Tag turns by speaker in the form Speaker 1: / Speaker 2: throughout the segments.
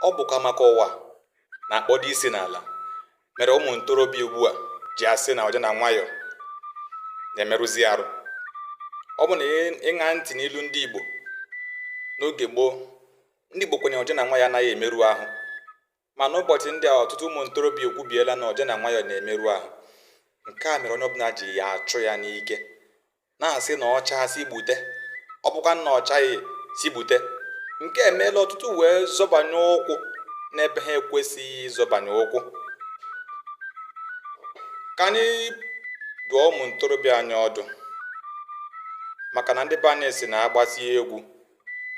Speaker 1: Ọ bụkwa maka ụwa na-akpọdo isi n'ala mere ụmụ ntorobịa ugbu a ji asị na ọja na nwayọ na-emerụzi arụ. Ọ bụ na ịṅa ntị n'ilu ndị Igbo n'oge gboo, ndị Igbo kwenyere ọja na nwayọ anaghị emerụ ahụ, ma n'ụbọchị ndị a ọtụtụ ụmụ ntorobịa ekwubiela na ọja na nwayọ na-emerụ ahụ. Nke a mere onye ọbụla ji ya achụ ya n'ike, na-asị na ọcha si gbute, ọ bụkwa na ọchaghị si gbute. Nke emeela ọtụtụ wee zọbanye ụkwụ n'ebe ha ekwesịghị ịzọbanye ụkwụ. Ka anyị dụọ ụmụ ntorobịa anyị ọdụ, maka na ndị be anyị si na-agbasi egwu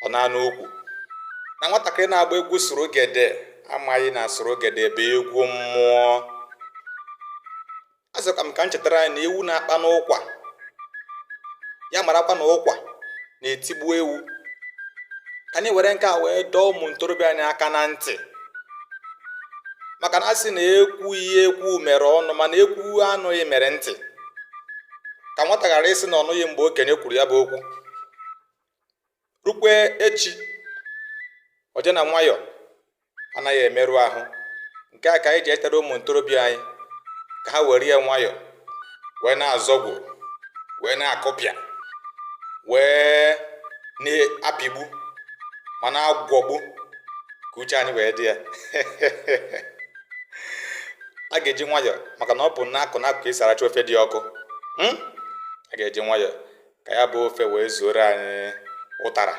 Speaker 1: ọ na-anụ okwu, na nwatakịrị na-agba egwu sorogede amaghị na sorogede bụ egwu mmụọ. A sịkwa m ka m chetara anyị na ewu na-akpa n'ụkwa ya marakwa na ụkwa na-etigbu ewu. Ka anyị were nke a wee dọọ ụmụ ntorobịa anyị aka na ntị, maka na a sị na ekwu ihe ekwu mere ọnụ mana ekwu anụghị mere ntị. Ka nwata ghara ịsị na ọnụghị mgbe okenye kwuru ya bụ okwu. Rukwe echi, ọja na nwayọ anaghị emerụ ahụ. Nke a ka anyị ji etere ụmụ ntorobịa anyị ka ha were ya nwayọ wee na-azọgwu, wee na-akụpịa, wee na-apịgbu ma na-agwọgbu ka uche anyị wee dị ya. A ga-eji nwayọ, maka na ọ bụ n'akụ esi aracha ofe dị ọkụ. A ga-eji nwayọ ka ya bụ ofe wee zuoro anyị ụtara.